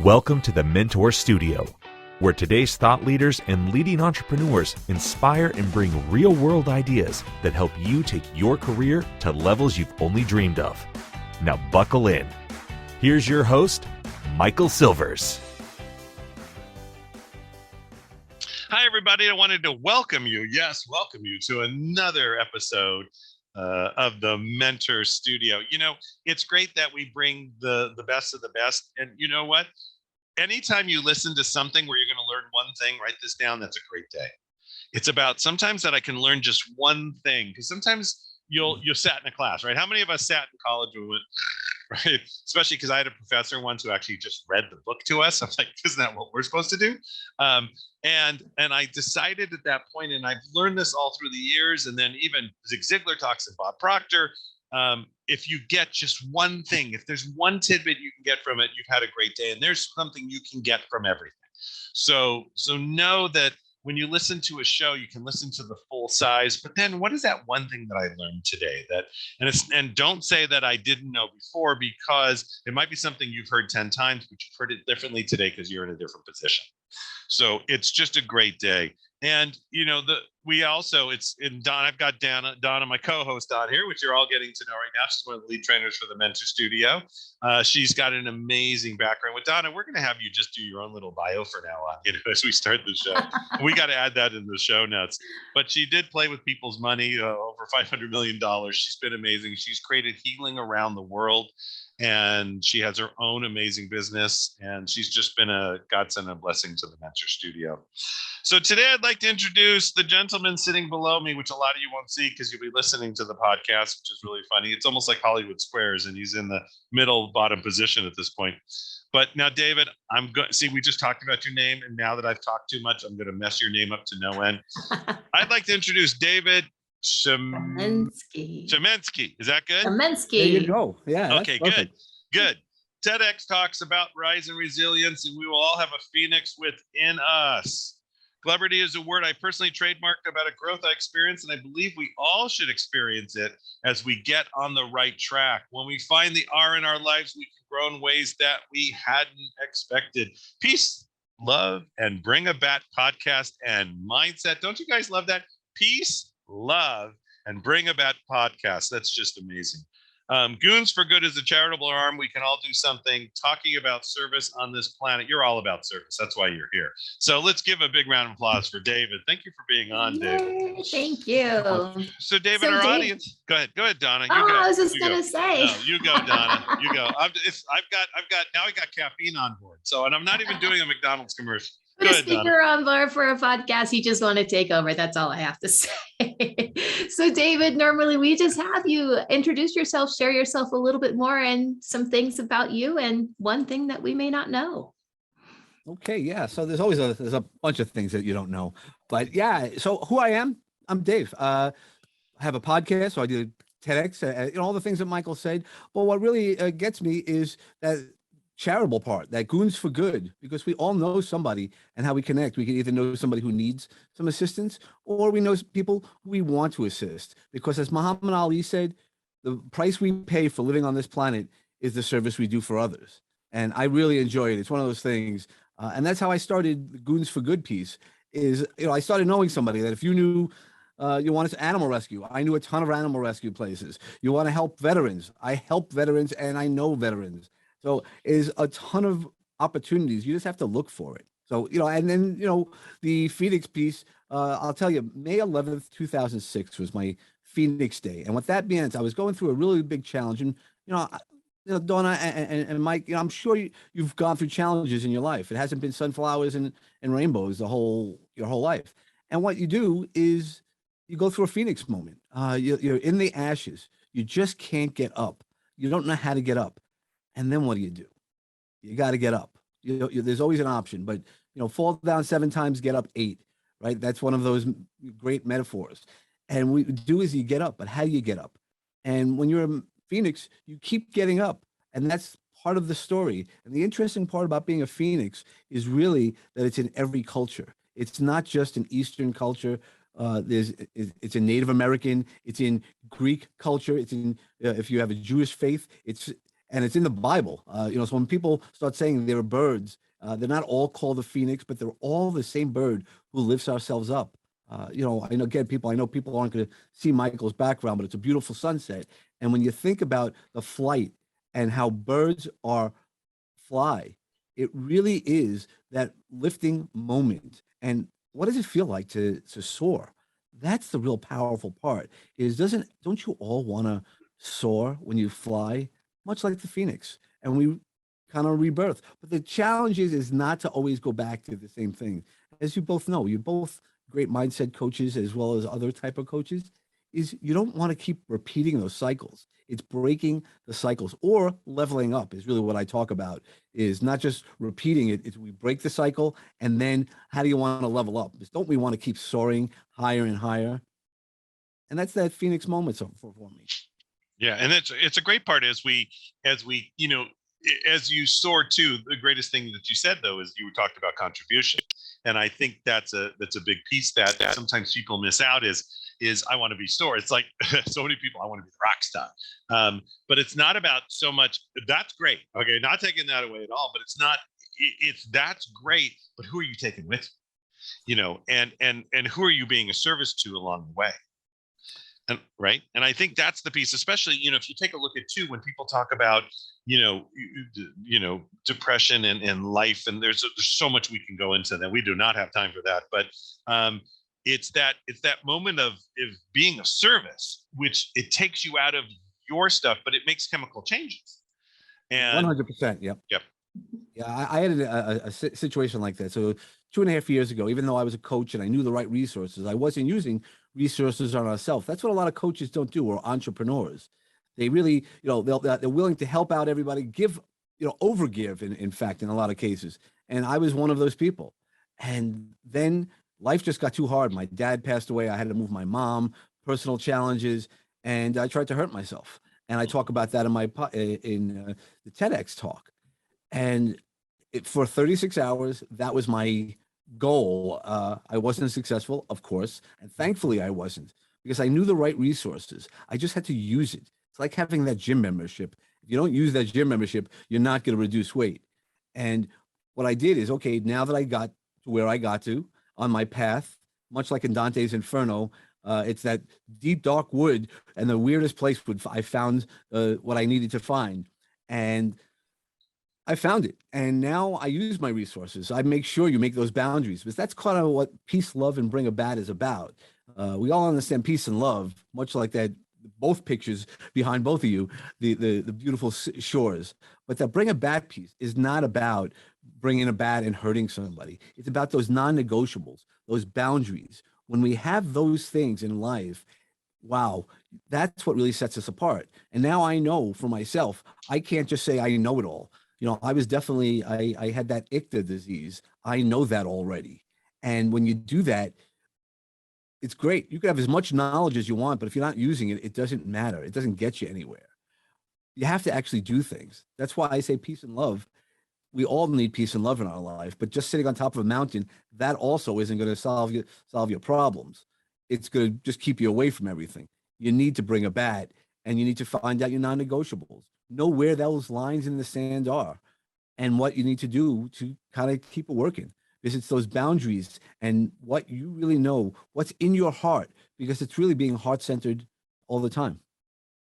Welcome to the Mentor Studio, where today's thought leaders and leading entrepreneurs inspire and bring real-world ideas that help you take your career to levels you've only dreamed of. Now buckle in. Here's your host, Michael Silvers. Hi, everybody. I wanted to welcome you to another episode of the Mentor Studio. You know, it's great that we bring the best of the best. And you know what? Anytime you listen to something where you're going to learn one thing, write this down. That's a great day. It's about sometimes that I can learn just one thing, because sometimes you'll sat in a class, right? How many of us sat in college and went, right? Especially because I had a professor once who actually just read the book to us. I'm like, isn't that what we're supposed to do? And I decided at that point, and I've learned this all through the years, and then even Zig Ziglar talks and Bob Proctor, if you get just one thing, if there's one tidbit you can get from it, you've had a great day, and there's something you can get from everything. So know that when you listen to a show, you can listen to the full size, but then what is that one thing that I learned today? And don't say that I didn't know before, because it might be something you've heard 10 times, but you've heard it differently today because you're in a different position. So it's just a great day. And you know, it's in Don. I've got Donna, my co-host on here, which you're all getting to know right now. She's one of the lead trainers for the Mentor Studio. She's got an amazing background. With Donna, we're going to have you just do your own little bio for now on, as we start the show. We got to add that in the show notes. But she did play with people's money, over $500 million. She's been amazing. She's created healing around the world, and she has her own amazing business, and she's just been a godsend and a blessing to the Mentor Studio. So today I'd like to introduce the gentleman sitting below me, which a lot of you won't see because you'll be listening to the podcast, which is really funny. It's almost like Hollywood Squares, and he's in the middle bottom position at this point. But now, David, we just talked about your name, and now that I've talked too much, I'm going to mess your name up to no end. I'd like to introduce David Chametzky. Is that good? Chametzky. There you go. Yeah. Okay, good. TEDx talks about rise and resilience, and we will all have a phoenix within us. Celebrity is a word I personally trademarked about a growth I experienced, and I believe we all should experience it as we get on the right track. When we find the R in our lives, we can grow in ways that we hadn't expected. Peace, love, and Bring a Bat podcast and mindset. Don't you guys love that? Peace, love, and Bring a Bat podcast. That's just amazing. Goons for Good is a charitable arm. We can all do something talking about service on this planet. You're all about service. That's why you're here. So let's give a big round of applause for David. Thank you for being on, David. Thank you. So David, our audience, go ahead, Donna. I was just going to say. No, you go, Donna. You go. I got caffeine on board. So, and I'm not even doing a McDonald's commercial. Put a speaker on board for a podcast. You just want to take over. That's all I have to say. So, David, normally we just have you introduce yourself, share yourself a little bit more, and some things about you, and one thing that we may not know. Okay, yeah. So there's a bunch of things that you don't know, but yeah. So who I am? I'm Dave. I have a podcast, so I do TEDx. All the things that Michael said. But what really gets me is that charitable part, that Goons for Good, because we all know somebody, and how we connect. We can either know somebody who needs some assistance, or we know people who we want to assist. Because as Muhammad Ali said, the price we pay for living on this planet is the service we do for others. And I really enjoy it. It's one of those things. And that's how I started the Goons for Good piece. I started knowing somebody that if you knew you wanted to animal rescue, I knew a ton of animal rescue places. You want to help veterans, I help veterans, and I know veterans. So is a ton of opportunities. You just have to look for it. So, and then, the Phoenix piece, I'll tell you, May 11th, 2006 was my Phoenix Day. And what that means, I was going through a really big challenge. And, Donna and Mike, I'm sure you've gone through challenges in your life. It hasn't been sunflowers and rainbows your whole life. And what you do is you go through a Phoenix moment. You're in the ashes. You just can't get up. You don't know how to get up. And then what do? You got to get up. There's always an option, but fall down 7 times, get up 8, right? That's one of those great metaphors. And what you do is you get up, but how do you get up? And when you're in Phoenix, you keep getting up, and that's part of the story. And the interesting part about being a Phoenix is really that it's in every culture. It's not just an Eastern culture. It's a Native American. It's in Greek culture. It's in if you have a Jewish faith. and it's in the Bible. So when people start saying they're birds, they're not all called the phoenix, but they're all the same bird who lifts ourselves up. I know people aren't going to see Michael's background, but it's a beautiful sunset. And when you think about the flight and how birds are fly, it really is that lifting moment. And what does it feel like to soar? That's the real powerful part. Don't you all want to soar when you fly, much like the phoenix? And we kind of rebirth. But the challenge is not to always go back to the same thing. As you both know, you're both great mindset coaches as well as other type of coaches, is you don't want to keep repeating those cycles. It's breaking the cycles, or leveling up is really what I talk about, is not just repeating it. It's we break the cycle, and then how do you want to level up? Because don't we want to keep soaring higher and higher? And that's that phoenix moment for me. Yeah, and it's a great part as we as you soar too. The greatest thing that you said though is you talked about contribution, and I think that's a big piece that sometimes people miss out is I want to be soar. It's like so many people, I want to be the rock star, but it's not about so much. That's great, okay, not taking that away at all, but it's not. That's great, but who are you taking with you? And who are you being a service to along the way? And right. And I think that's the piece, especially, if you take a look at too, when people talk about, depression and life, and there's so much we can go into that. We do not have time for that. But it's that moment of being a service, which it takes you out of your stuff, but it makes chemical changes. And 100%. Yep. Yep. Yeah, I had a situation like that. So 2.5 years ago, even though I was a coach and I knew the right resources, I wasn't using resources on ourselves. That's what a lot of coaches don't do, or entrepreneurs. They really, they're willing to help out everybody, give, overgive in fact, in a lot of cases. And I was one of those people. And then life just got too hard. My dad passed away. I had to move my mom, personal challenges, and I tried to hurt myself. And I talk about that in the TEDx talk. And for 36 hours, that was my goal. I wasn't successful, of course, and thankfully I wasn't, because I knew the right resources. I just had to use it. It's like having that gym membership. If you don't use that gym membership, you're not going to reduce weight. And what I did is, okay, now that I got to where I got to on my path, much like in Dante's Inferno, it's that deep, dark wood, and the weirdest place I found what I needed to find. And I found it. And now I use my resources. I make sure you make those boundaries, because that's kind of what peace, love, and bring a bat is about. We all understand peace and love, much like that, both pictures behind both of you, the beautiful shores. But that bring a bat piece is not about bringing a bat and hurting somebody. It's about those non-negotiables, those boundaries. When we have those things in life, wow, that's what really sets us apart. And now I know for myself, I can't just say I know it all. I was definitely, I had that ICTA disease. I know that already. And when you do that, it's great. You can have as much knowledge as you want, but if you're not using it, it doesn't matter. It doesn't get you anywhere. You have to actually do things. That's why I say peace and love. We all need peace and love in our life, but just sitting on top of a mountain, that also isn't going to solve your problems. It's going to just keep you away from everything. You need to bring a bat, and you need to find out your non-negotiables. Know where those lines in the sand are and what you need to do to kind of keep it working. Because it's those boundaries and what you really know, what's in your heart, because it's really being heart-centered all the time.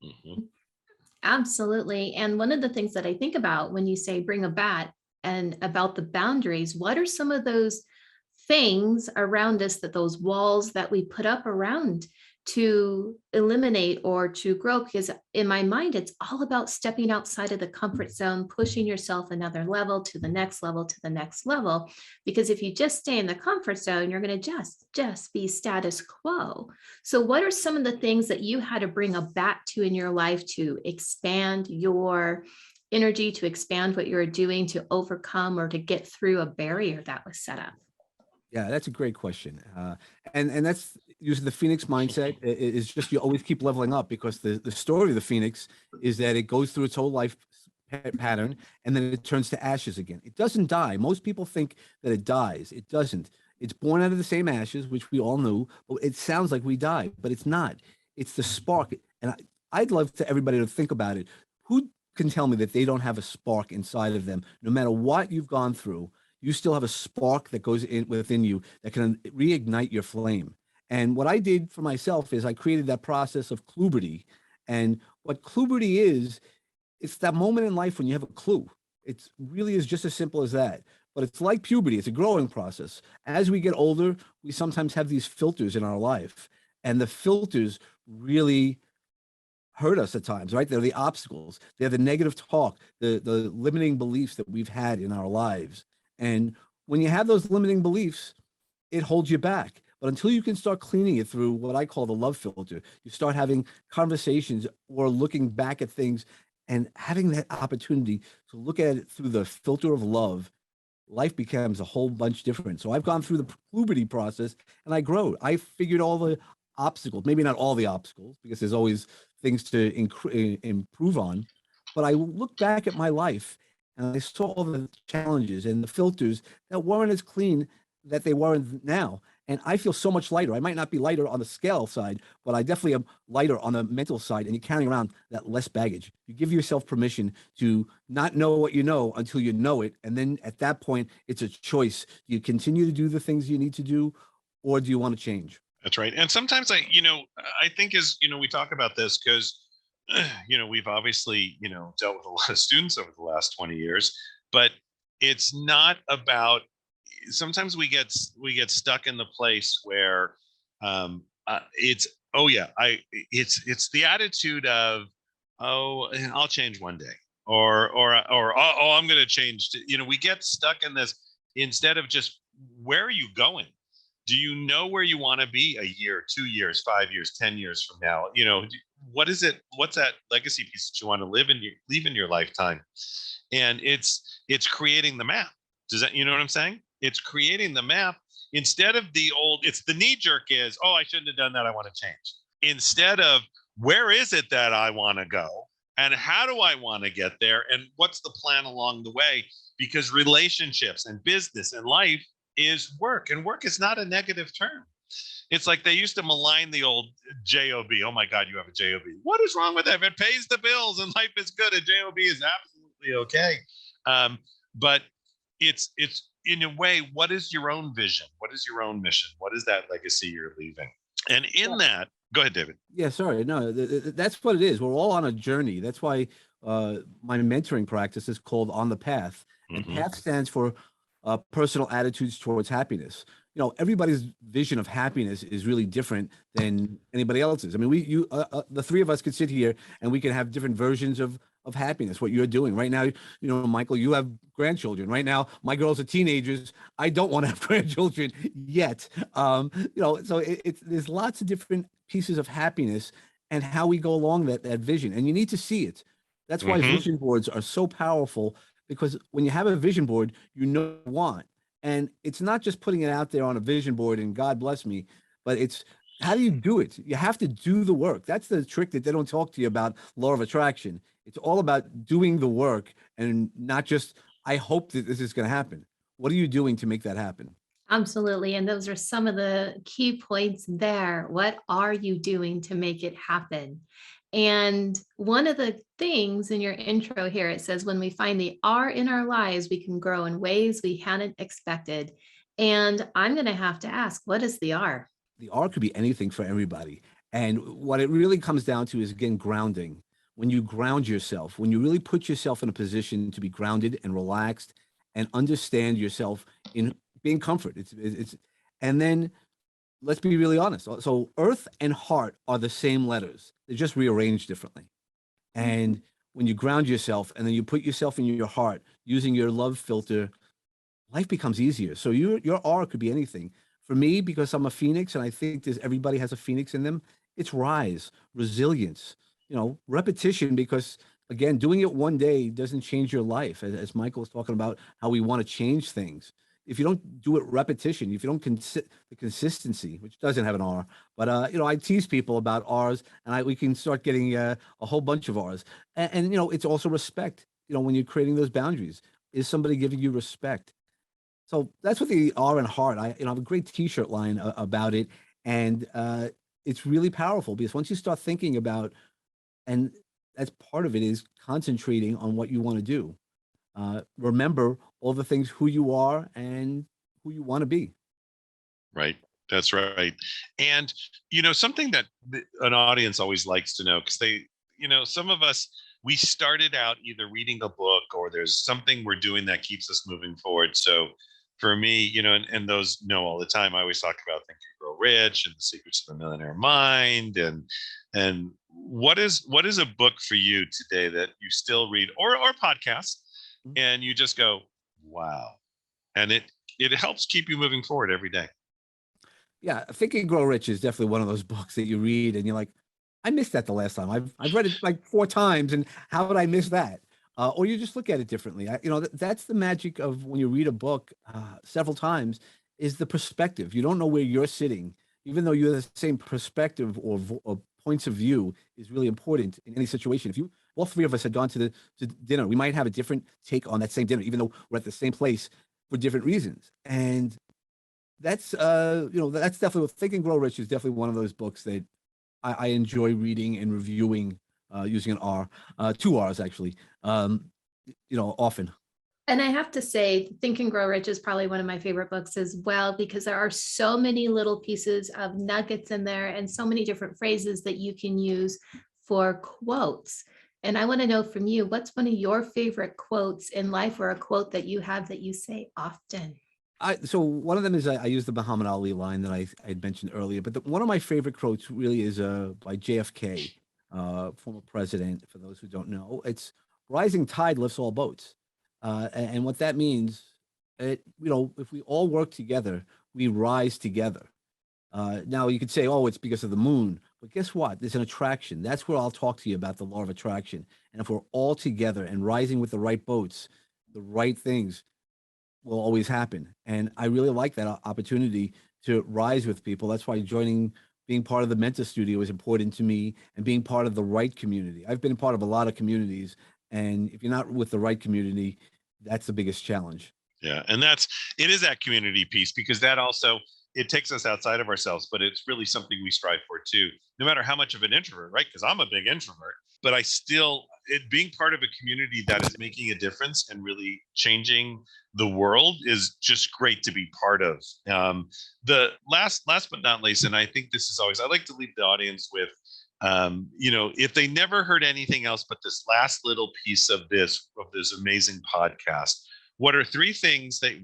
Mm-hmm. Absolutely. And one of the things that I think about when you say bring a bat and about the boundaries, what are some of those things around us, that those walls that we put up around to eliminate or to grow? Because in my mind, it's all about stepping outside of the comfort zone, pushing yourself another level to the next level, to the next level. Because if you just stay in the comfort zone, you're going to just be status quo. So what are some of the things that you had to bring a bat to in your life to expand your energy, to expand what you're doing, to overcome or to get through a barrier that was set up? Yeah, that's a great question. And that's using the Phoenix mindset is just, you always keep leveling up, because the story of the Phoenix is that it goes through its whole life pattern and then it turns to ashes again. It doesn't die. Most people think that it dies. It doesn't. It's born out of the same ashes, which we all knew, but it sounds like we die, but it's not. It's the spark. And I'd love to everybody to think about it. Who can tell me that they don't have a spark inside of them, no matter what you've gone through, you still have a spark that goes in within you that can reignite your flame. And what I did for myself is I created that process of cluberty. And what cluberty is, it's that moment in life when you have a clue. It really is just as simple as that. But it's like puberty, it's a growing process. As we get older, we sometimes have these filters in our life, and the filters really hurt us at times, right? They're the obstacles, they're the negative talk, the limiting beliefs that we've had in our lives. And when you have those limiting beliefs, it holds you back. But until you can start cleaning it through what I call the love filter, you start having conversations or looking back at things and having that opportunity to look at it through the filter of love, life becomes a whole bunch different. So I've gone through the puberty process and I grow. I figured all the obstacles, maybe not all the obstacles, because there's always things to improve on. But I look back at my life and I saw all the challenges and the filters that weren't as clean that they weren't now. And I feel so much lighter. I might not be lighter on the scale side, but I definitely am lighter on the mental side. And you're carrying around that less baggage. You give yourself permission to not know what you know until you know it. And then at that point, it's a choice. Do you continue to do the things you need to do, or do you want to change? That's right. And sometimes I think we talk about this because, we've obviously, dealt with a lot of students over the last 20 years, but it's not about, sometimes we get stuck in the place where it's the attitude of, oh, I'll change one day, or oh, I'm going to change. We get stuck in this instead of just, where are you going? Do you know where you want to be a year, 2 years, 5 years, 10 years from now? What is it? What's that legacy piece that you want to leave in your lifetime? And it's creating the map. Does that, you know what I'm saying? It's creating the map instead of it's the knee jerk is, oh, I shouldn't have done that, I want to change. Instead of, where is it that I want to go? And how do I want to get there? And what's the plan along the way? Because relationships and business and life is work, and work is not a negative term. It's like they used to malign the old job. Oh my God, you have a job. What is wrong with that? If it pays the bills and life is good, a job is absolutely okay. But it's in a way, what is your own vision? What is your own mission? What is that legacy you're leaving? And in that, go ahead, David. Yeah, sorry. No, that's what it is. We're all on a journey. That's why my mentoring practice is called On the Path. And PATH stands for personal attitudes towards happiness. Everybody's vision of happiness is really different than anybody else's. I mean, the three of us could sit here and we can have different versions of happiness. What you're doing right now, Michael, you have grandchildren. Right now, my girls are teenagers. I don't want to have grandchildren yet. So there's lots of different pieces of happiness and how we go along that vision. And you need to see it. That's why vision boards are so powerful, because when you have a vision board, you know what you want. And it's not just putting it out there on a vision board and God bless me, but it's, how do you do it? You have to do the work. That's the trick that they don't talk to you about, law of attraction. It's all about doing the work and not just, I hope that this is going to happen. What are you doing to make that happen? Absolutely. And those are some of the key points there. What are you doing to make it happen? And one of the things in your intro here, it says, when we find the R in our lives, we can grow in ways we hadn't expected. And I'm going to have to ask, what is the R? The R could be anything for everybody. And what it really comes down to is, again, grounding. When you ground yourself, when you really put yourself in a position to be grounded and relaxed and understand yourself in being comfort. And then let's be really honest. So earth and heart are the same letters. They're just rearranged differently. And when you ground yourself and then you put yourself in your heart using your love filter, life becomes easier. So your R could be anything. For me, because I'm a Phoenix and I think everybody has a Phoenix in them, it's rise, resilience, repetition, because again, doing it one day doesn't change your life. As Michael was talking about how we want to change things. If you don't do it repetition, if you don't the consistency, which doesn't have an R, but I tease people about R's, and we can start getting a whole bunch of R's. And it's also respect. When you're creating those boundaries, is somebody giving you respect? So that's what the R and heart. I have a great T-shirt line about it, and it's really powerful, because once you start thinking about, and that's part of it, is concentrating on what you want to do. Remember all the things, who you are and who you want to be. Right. That's right. And, something that an audience always likes to know, because some of us, we started out either reading a book or there's something we're doing that keeps us moving forward. So for me, and those know all the time, I always talk about Think and Grow Rich and The Secrets of the Millionaire Mind. And what is a book for you today that you still read, or podcast, and you just go, wow. And it helps keep you moving forward every day. Yeah, Think and Grow Rich is definitely one of those books that you read and you're like, I missed that the last time. I've read it like 4 times, and how would I miss that? Or you just look at it differently. That's the magic of when you read a book several times, is the perspective. You don't know where you're sitting, even though you have the same perspective or points of view is really important in any situation. If all 3 of us had gone to dinner, we might have a different take on that same dinner, even though we're at the same place for different reasons. And that's that's definitely what Think and Grow Rich is. Definitely one of those books that I enjoy reading and reviewing, using an R, 2 R's actually, often. And I have to say, Think and Grow Rich is probably one of my favorite books as well, because there are so many little pieces of nuggets in there and so many different phrases that you can use for quotes. And I want to know from you, what's one of your favorite quotes in life, or a quote that you have that you say often? So one of them is, I use the Muhammad Ali line that I had mentioned earlier, but one of my favorite quotes really is by JFK, former president. For those who don't know, it's "Rising tide lifts all boats," and what that means, if we all work together, we rise together. Now you could say, "Oh, it's because of the moon," but guess what? There's an attraction. That's where I'll talk to you about the law of attraction. And if we're all together and rising with the right boats, the right things will always happen. And I really like that opportunity to rise with people. That's why being part of the Mentor Studio is important to me, and being part of the right community. I've been part of a lot of communities, and if you're not with the right community, that's the biggest challenge. Yeah. And it is that community piece, because that also, it takes us outside of ourselves, but it's really something we strive for too, no matter how much of an introvert, right? Because I'm a big introvert, but being part of a community that is making a difference and really changing the world is just great to be part of. The last but not least, and I think this is always, I like to leave the audience with, if they never heard anything else but this last little piece of this amazing podcast, what are 3 things they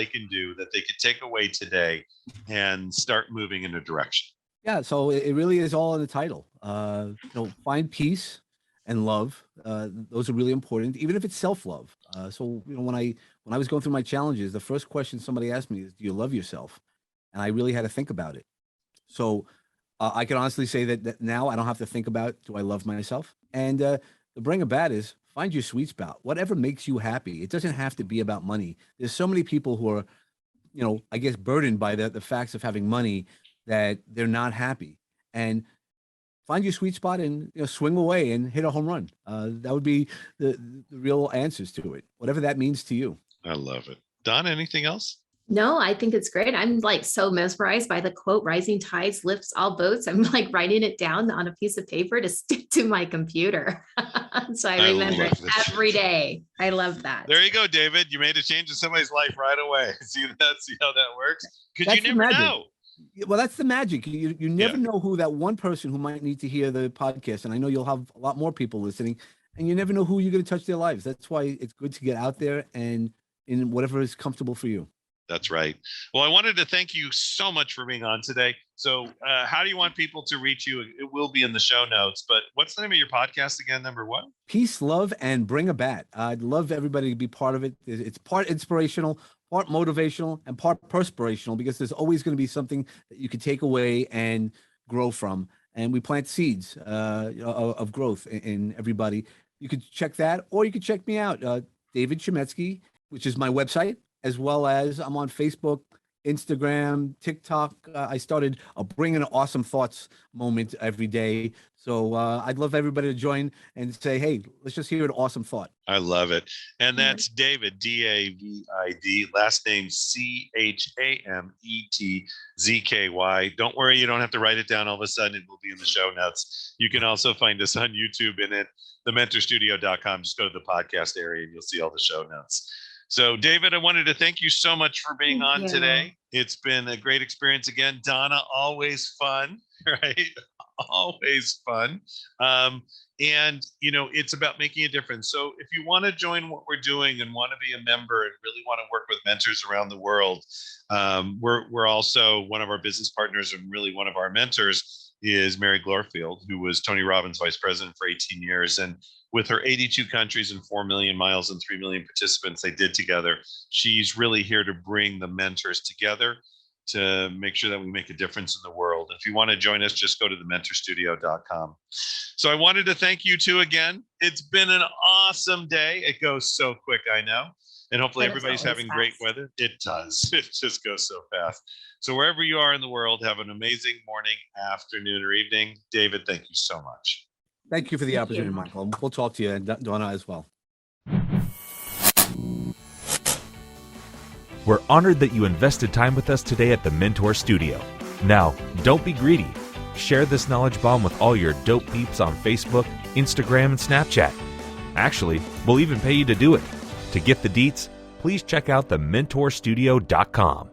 can do that they could take away today and start moving in a direction? Yeah, so it really is all in the title. Find peace and love. Those are really important, even if it's self-love. So when I was going through my challenges, the first question somebody asked me is, "Do you love yourself?" And I really had to think about it. So I can honestly say that now I don't have to think about, do I love myself? And the bring about is, find your sweet spot. Whatever makes you happy. It doesn't have to be about money. There's so many people who are, I guess, burdened by the facts of having money, that they're not happy. And find your sweet spot and swing away and hit a home run. That would be the real answers to it, whatever that means to you. I love it. Don, anything else? No, I think it's great. I'm like so mesmerized by the quote, "Rising tides lifts all boats." I'm like writing it down on a piece of paper to stick to my computer. So I remember it every day. I love that. There you go, David. You made a change in somebody's life right away. See how that works? Because you never know. Well, that's the magic. You never know who that one person who might need to hear the podcast. And I know you'll have a lot more people listening, and you never know who you're going to touch their lives. That's why it's good to get out there and in whatever is comfortable for you. That's right. Well, I wanted to thank you so much for being on today. So how do you want people to reach you? It will be in the show notes, but what's the name of your podcast again? Number 1? Peace, Love, and Bring a Bat. I'd love everybody to be part of it. It's part inspirational, part motivational, and part perspirational, because there's always going to be something that you can take away and grow from. And we plant seeds of growth in everybody. You could check that, or you could check me out, David Chametzky, which is my website, as well as I'm on Facebook, Instagram, TikTok. I started a Bringing Awesome Thoughts moment every day. So I'd love everybody to join and say, hey, let's just hear an awesome thought. I love it. And that's David, David, last name Chametzky. Don't worry, you don't have to write it down all of a sudden. It will be in the show notes. You can also find us on YouTube and at thementorsstudio.com. Just go to the podcast area and you'll see all the show notes. So, David, I wanted to thank you so much for being on today. It's been a great experience again. Donna, always fun, right? Always fun. And, you know, it's about making a difference. So if you want to join what we're doing and want to be a member and really want to work with mentors around the world, we're also one of our business partners, and really one of our mentors is Mary Glorfield, who was Tony Robbins' vice president for 18 years. And with her 82 countries and 4 million miles and 3 million participants they did together, she's really here to bring the mentors together to make sure that we make a difference in the world. If you want to join us, just go to thementorsstudio.com. So I wanted to thank you two again. It's been an awesome day. It goes so quick, I know. And hopefully everybody's having great weather. It does. It just goes so fast. So wherever you are in the world, have an amazing morning, afternoon, or evening. David, thank you so much. Thank you for the opportunity, Michael. We'll talk to you, and Donna as well. We're honored that you invested time with us today at the Mentor Studio. Now, don't be greedy. Share this knowledge bomb with all your dope peeps on Facebook, Instagram, and Snapchat. Actually, we'll even pay you to do it. To get the deets, please check out thementorsstudio.com.